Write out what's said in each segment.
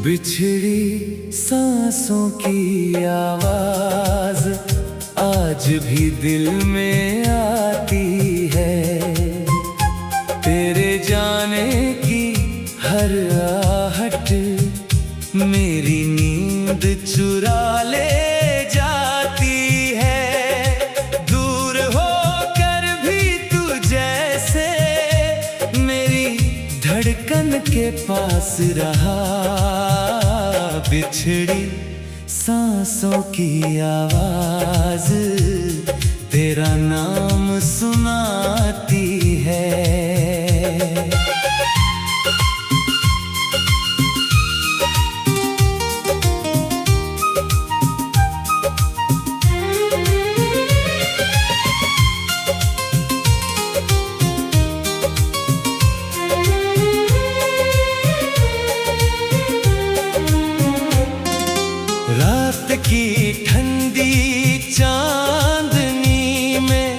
बिछड़ी सांसों की आवाज आज भी दिल में आती है। तेरे जाने की हर आहट मेरी नींद चुरा ले जाती है। दूर होकर भी तू जैसे मेरी धड़कन के पास रहा। बिछड़ी सांसों की आवाज तेरा नाम सुनाती है। रात की ठंडी चांदनी में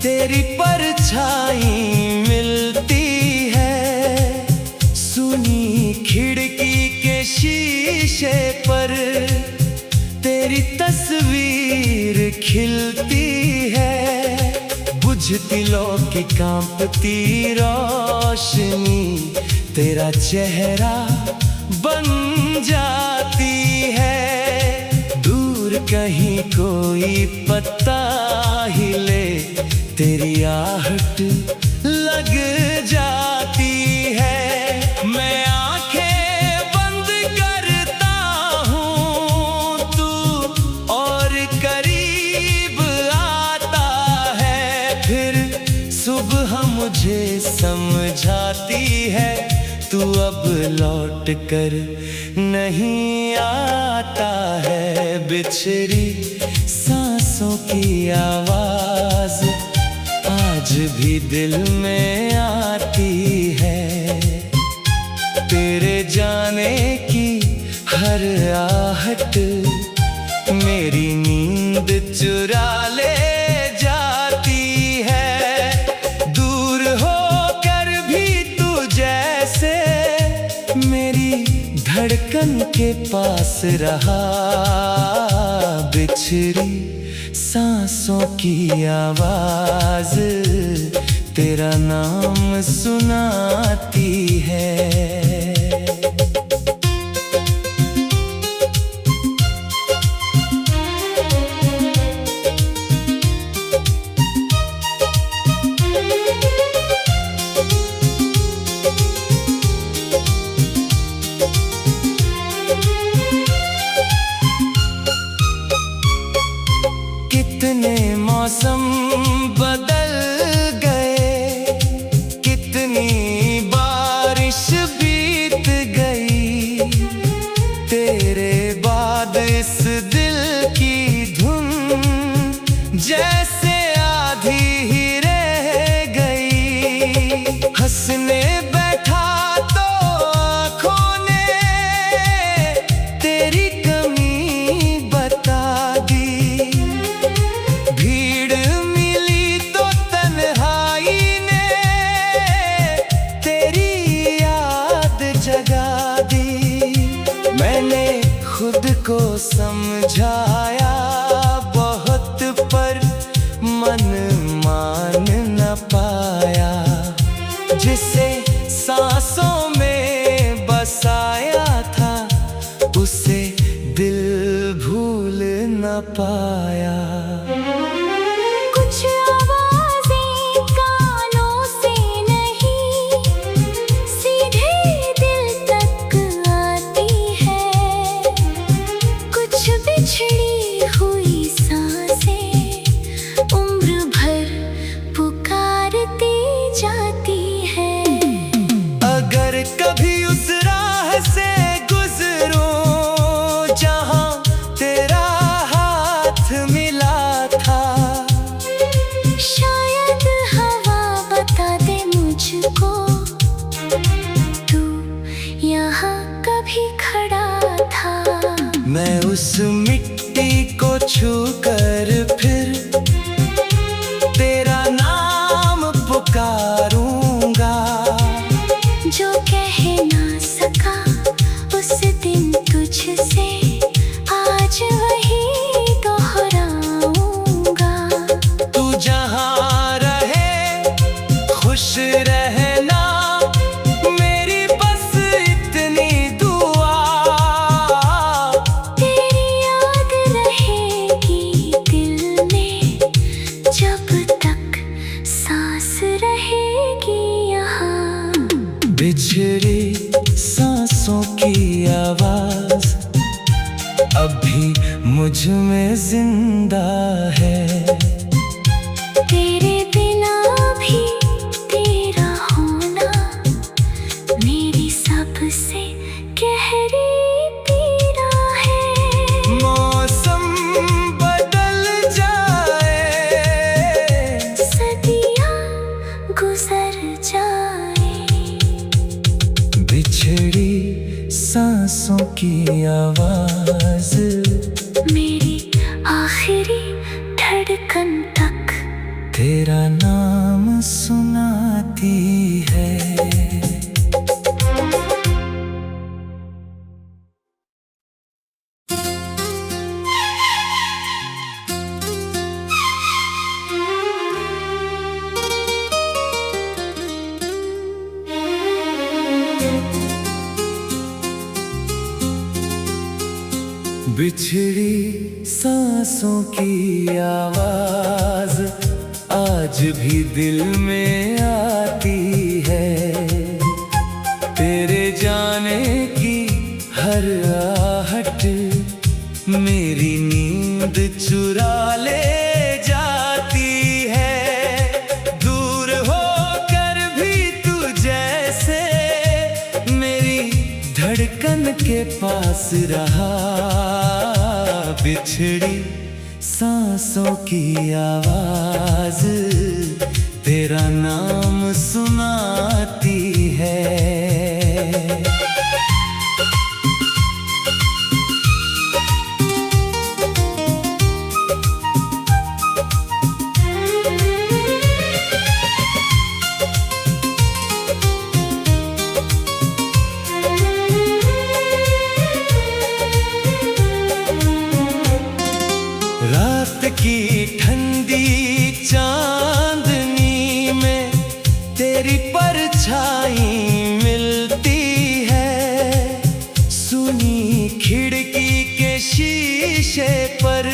तेरी परछाई मिलती है। सुनी खिड़की के शीशे पर तेरी तस्वीर खिलती है। बुझती लो की कांपती रोशनी तेरा चेहरा बन जाती है। कहीं कोई पत्ता हिले तेरी आहट लग जाती है। मैं आंखें बंद करता हूँ तू और करीब आता है। फिर सुबह मुझे समझाती है तू अब लौट कर नहीं आता है। बिछड़ी सांसों की आवाज आज भी दिल में आती है। तेरे जाने की हर आहट मेरी नींद चुरा ले जाती है। दूर होकर भी तू जैसे मेरी धड़कन के पास रहा। बिछड़ी सांसों की आवाज तेरा नाम सुनाती है। कितने मौसम बदल गए, कितनी बारिश बीत गई। तेरे बाद इस दिल की धुन जैसे आधी ही रह गई। हंसने बैठा तो आँखों ने तेरी कमी बता दी। मैंने खुद को समझाया बहुत पर मन मान न पाया। जिसे सांसों में बसाया था उसे दिल भूल न पाया। कभी उस राह से गुजरूं जहां तेरा हाथ मिला था। शायद हवा बता दे मुझको तू यहाँ कभी खड़ा था। मैं उस मिट्टी को छू कर फिर तेरा नाम पुकारूंगा। जो कह ना सका उस दिन आवाज अब भी मुझ में जिंदा है। तेरे बिना भी तेरा होना मेरी सबसे गहरी पीड़ा है। मौसम बदल जाए, सदियाँ गुजर जाए, बिछड़ी सांसों की आवाज मेरी आखिरी धड़कन तक तेरा नाम सुनाती है। बिछड़ी सांसों की आवाज आज भी दिल में आती है। तेरे जाने की हर आहट मेरी नींद चुरा ले जाती है। दूर होकर भी तू जैसे मेरी धड़कन के पास रहा। बिछड़ी सांसों की आवाज तेरा नाम सुनाती है। रात की ठंडी चांदनी में तेरी परछाई मिलती है। सुनी खिड़की के शीशे पर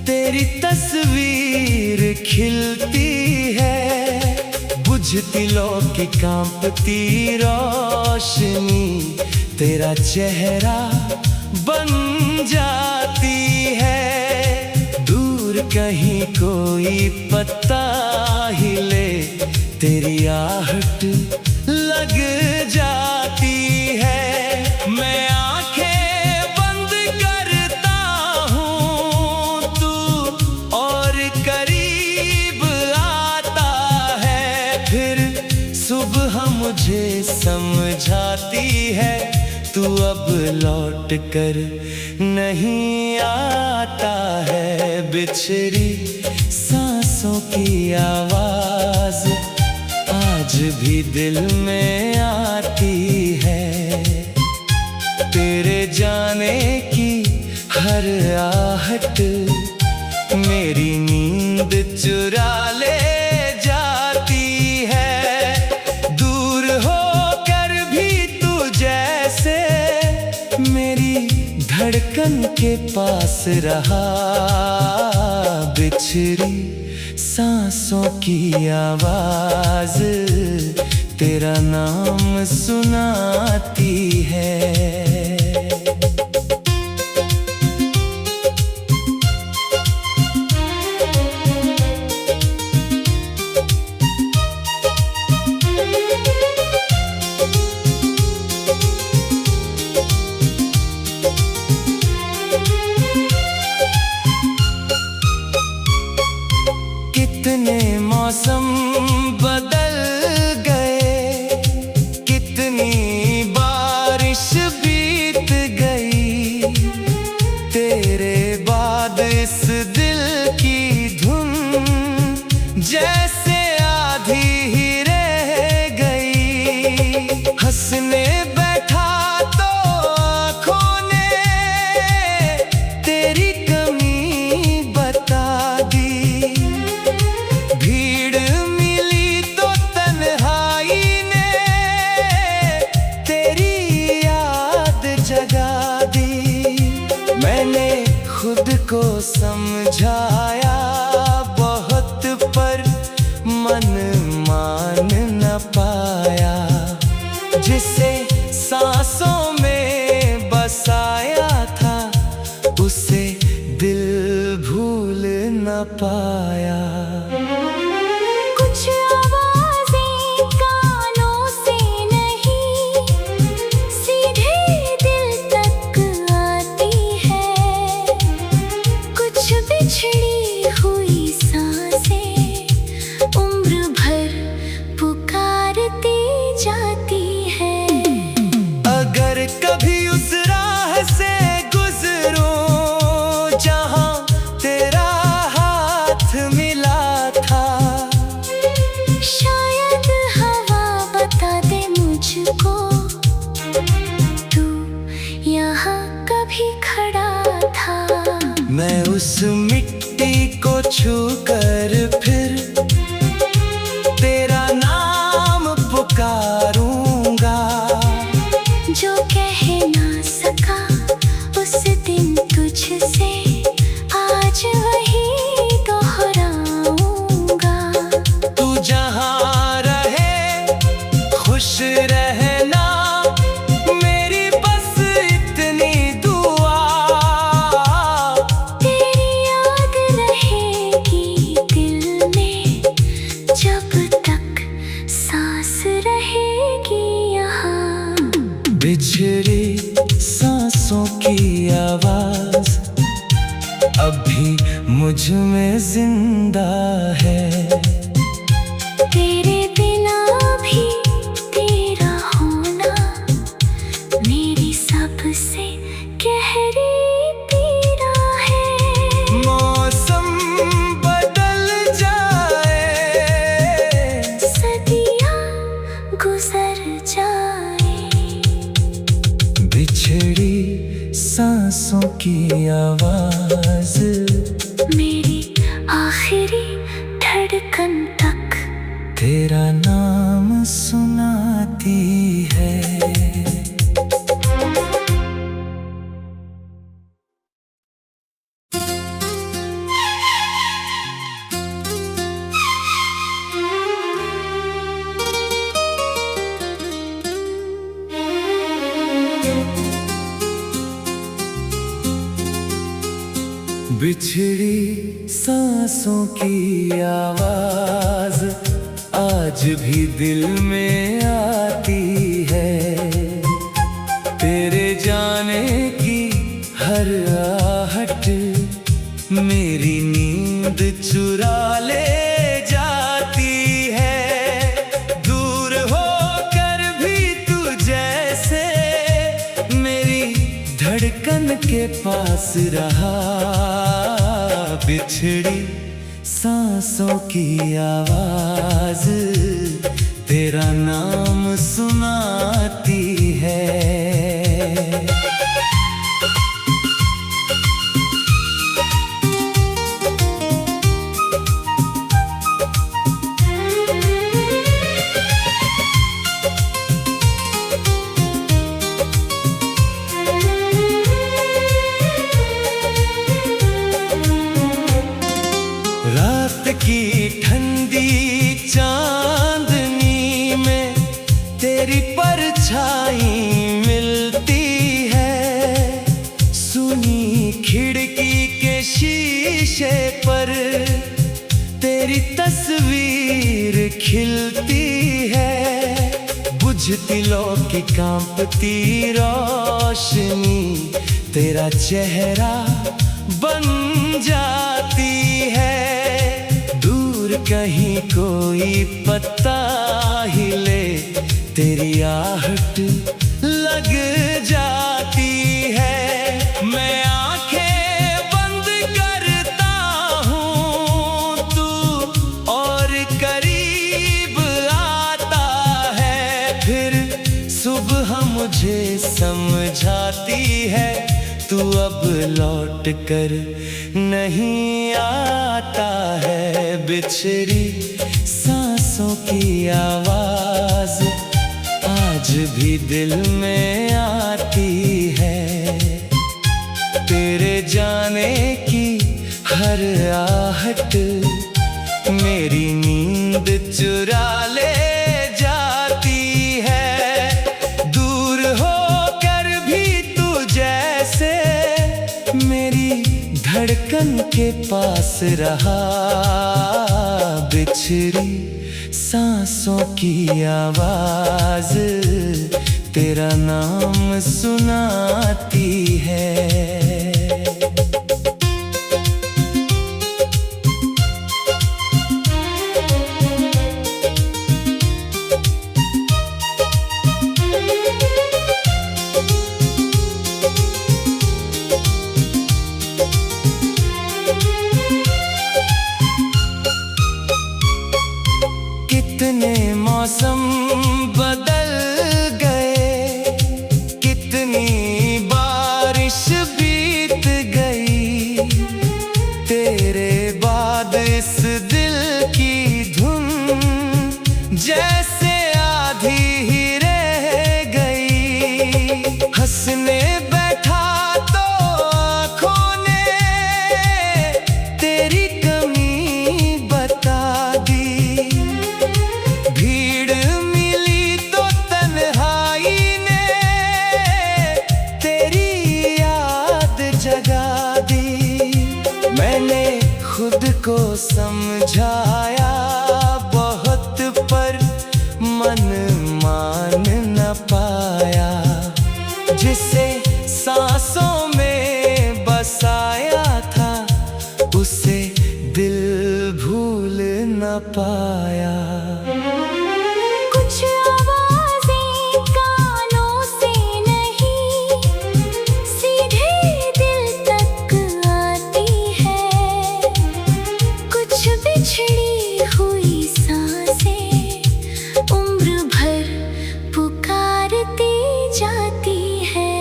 तेरी तस्वीर खिलती है। बुझती लो की कांपती रोशनी तेरा चेहरा बन जाती है। कहीं कोई पता हिले तेरी आहट लग जाती है। मैं आंखें बंद करता हूँ तू और करीब आता है। फिर सुबह मुझे समझाती है तू अब लौट कर नहीं आता है। बिछड़ी सांसों की आवाज आज भी दिल में आती है। तेरे जाने की हर आहट मेरी नींद चुरा ले जाती है। दूर होकर भी तू जैसे मेरी धड़कन के पास रहा। बिछड़ी सांसों की आवाज तेरा नाम सुनाती है। कितने मौसम बदल गए, कितनी बारिश बीत गई। तेरे बाद इस दिल की धुन जैसे आधी ही रह गई। हंसने बैठा तो आँखों ने तेरी कमी बता दी। भीड़ मिली तो तन्हाई ने तेरी याद जगा दी। मैंने खुद को समझाया बहुत पर मन मान न पाया। जिसे सांसों में न पाया। कुछ आवाजें कानों से नहीं, सीधे दिल तक आती है। कुछ बिछड़ी हुई सांसें उम्र भर पुकारती जाती है। अगर कभी उस राह से गुजरूं जहां तेरा हाथ मिला था, शायद हवा बता दे मुझको तू यहाँ कभी खड़ा था। मैं उस मिट्टी को छू कर फिर तेरा नाम पुकारूंगा। जो कह ना सका उस दिन तुझसे, आज वही दोहराऊंगा। तू जहां रहे खुश रहना, मेरी बस इतनी दुआ। तेरी याद रहेगी दिल में जब तक सांस रहेगी यहाँ। बिछड़ी सांसों की आवाज अब भी मुझ में जिंदा है। तेरे बिना भी तेरा होना मेरी सबसे गहरी पीड़ा है। मौसम बदल जाए, सदियाँ गुजर जाए, बिछड़ी सांसों की आवाज मेरी आखिरी धड़कन तक तेरा नाम सुनाती है। बिछड़ी सांसों की आवाज आज भी दिल में आती है। तेरे जाने की हर आहट मेरी नींद चुरा ले जाती है। दूर होकर भी तू जैसे मेरी धड़कन के पास रहा। बिछड़ी सांसों की आवाज तेरा नाम सुनाती है। रात की ठंडी चांदनी में तेरी परछाई मिलती है। सुनी खिड़की के शीशे पर तेरी तस्वीर खिलती है। बुझती लो की कांपती रोशनी तेरा चेहरा बन जाती है। दूर कहीं कोई पत्ता हिले तेरी आहट लग जाती है। मैं आंखें बंद करता हूँ तू और करीब आता है। फिर सुबह मुझे समझाती है तू अब लौट कर नहीं आता है। बिछड़ी सांसों की आवाज आज भी दिल में आती है। तेरे जाने की हर आहट मेरी नींद चुरा ले जाती है। दूर होकर भी तू जैसे मेरी धड़कन धड़कन के पास रहा, बिछड़ी सांसों की आवाज तेरा नाम सुनाती है। कितने मौसम बदल गए, कितनी बारिश बीत गई, तेरे बाद इस दिल की धुन जैसे आधी ही रह गई। हंसने बैठा तो आँखों ने तेरी कमी बता दी, भीड़ मिली तो तन्हाई ने तेरी याद जगा दी। मैंने खुद को समझाया बहुत, पर मन मान न पाया, जिसे सांसों में बसाया था उसे दिल भूल न पाया। कुछ आवाजें कानों से नहीं, सीधे दिल तक आती है। कुछ बिछड़ी हुई सांसें उम्र भर पुकारती जाती है।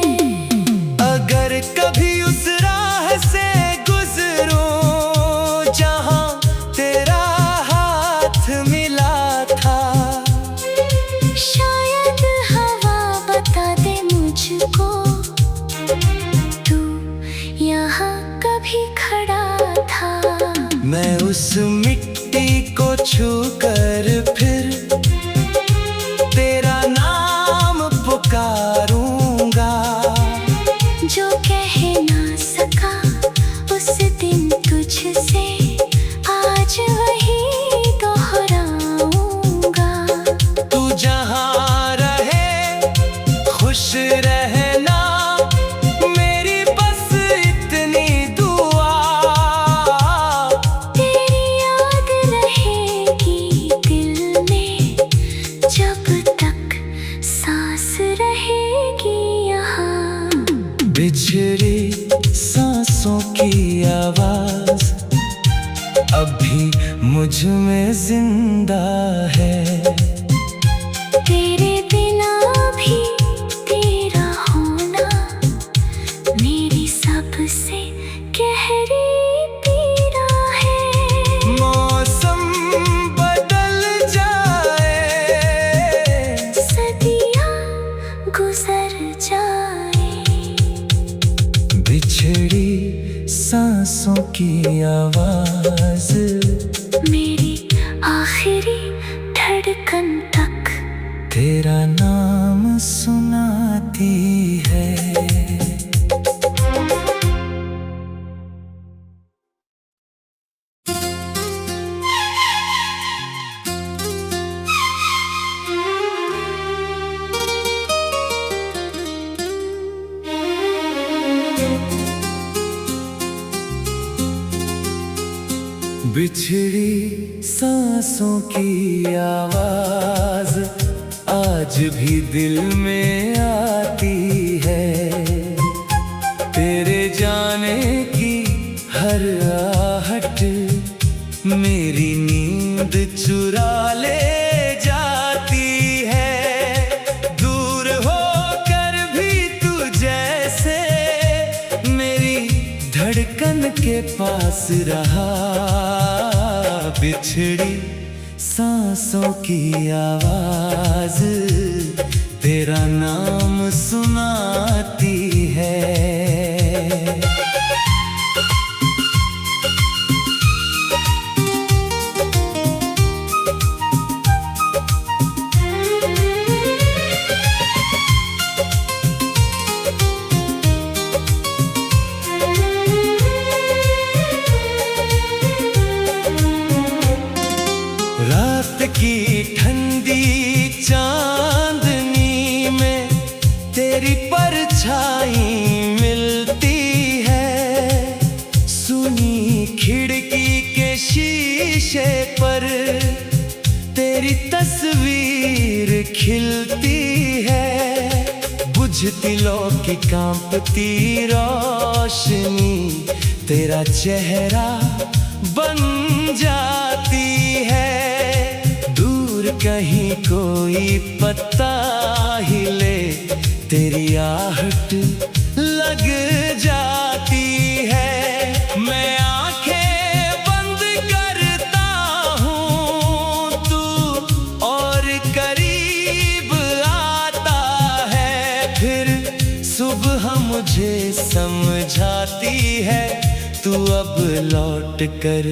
अगर कभी उस राह से गुजरूं जहां तेरा हाथ मिला था, शायद हवा बता दे मुझको तू यहाँ कभी खड़ा था। मैं उस मिट्टी को छू कर फिर तेरा नाम पुकारूंगा, जो कह ना सका उस दिन तुझसे, आज वही दोहराऊंगा। तू जहां रहे खुश रहना, मेरी बस इतनी दुआ। तेरी याद रहेगी दिल में जब तक सांस रहेगी यहाँ। बिछड़ी सांसों की आवाज अब भी मुझ में जिंदा है। तेरे बिना भी तेरा होना मेरी सबसे गहरी पीड़ा है। मौसम बदल जाए, सदियाँ गुजर जाए, बिछड़ी सांसों की आवाज मेरी आखिरी धड़कन तक तेरा नाम सुनाती है। बिछड़ी सांसों की आवाज आज भी दिल में आती है। तेरे जाने की हर आहट मेरी नींद चुरा ले जाती है। दूर होकर भी तू जैसे मेरी धड़कन के पास रहा, बिछड़ी सांसों की आवाज तेरा नाम सुनाती है। परछाई मिलती है, सुनी खिड़की के शीशे पर तेरी तस्वीर खिलती है। बुझती लो की कांपती रोशनी तेरा चेहरा बन जाती है। दूर कहीं कोई पत्ता हिले तेरी आहट लग जाती है। मैं आंखें बंद करता हूँ तू और करीब आता है। फिर सुबह मुझे समझाती है तू अब लौट कर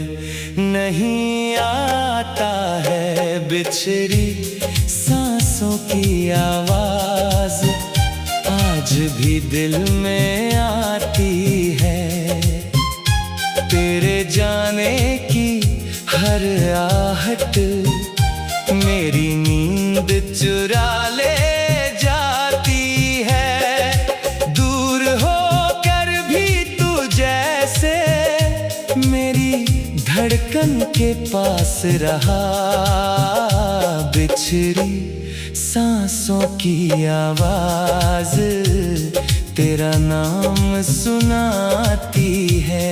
नहीं आता है। बिछड़ी सांसों की आवाज आज भी दिल में आती है। तेरे जाने की हर आहट मेरी नींद चुरा ले जाती है। दूर होकर भी तू जैसे मेरी धड़कन के पास रहा। बिछड़ी सांसों की आवाज तेरा नाम सुनाती है।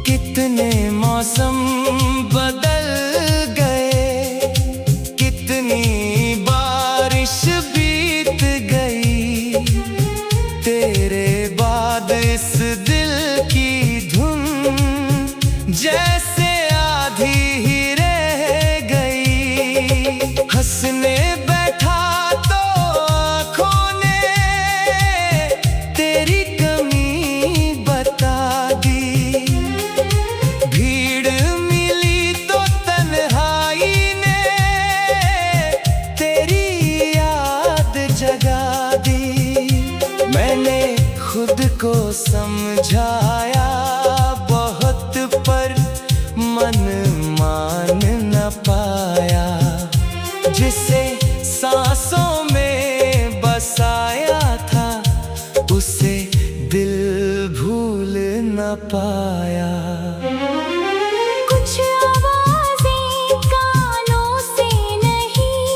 कितने मौसम बदल गए, कितनी बारिश बीत गई। तेरे बाद इस दिल की धुन जैसे आधी ही रह गई। हंसने बैठा तो आँखों ने तेरी कमी बता दी। खुद को समझाया बहुत पर मन मान न पाया। जिसे सांसों में बसाया था उसे दिल भूल न पाया। कुछ आवाजें कानों से नहीं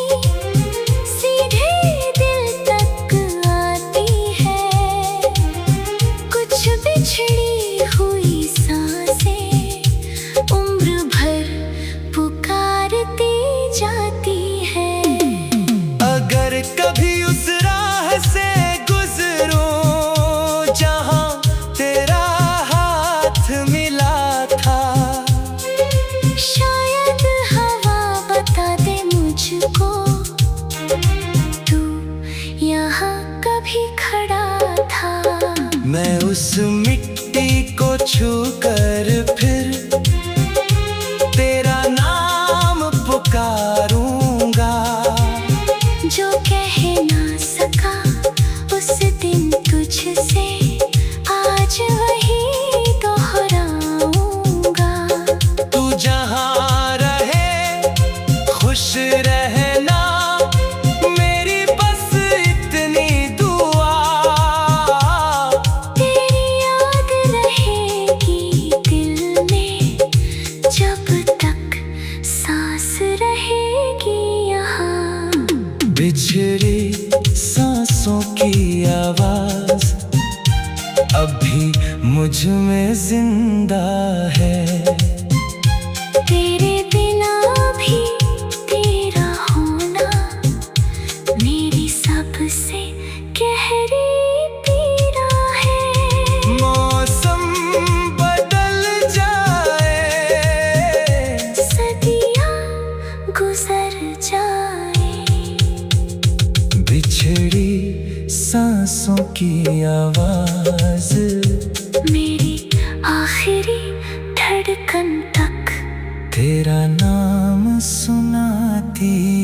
सीधे दिल तक आती है। कुछ बिछड़ी हुई सांसें उम्र भर पुकारती जाती है। अगर कभी उस राह से गुजरूं जहां तेरा हाथ मिला था, शायद हवा बता दे मुझको तू यहाँ कभी खड़ा था। मैं उस मिट्टी को छू कर फिर तेरा नाम पुकारूंगा। जो कह ना सका उस दिन तुझसे आज वही दोहराऊंगा। तू जहां रहे खुश रहना मेरी बस इतनी दुआ। तेरी याद रहेगी दिल में जब तक सांस रहेगी यहाँ। बिछड़ी सांसों की आवाज अब भी मुझ में जिंदा है। तेरे बिना भी तेरा होना मेरी सबसे गहरी पीड़ा है। मौसम बदल जाए, सदियाँ गुजर जाए, बिछड़ी सांसों की आवाज मेरी आखिरी धड़कन तक तेरा नाम सुनाती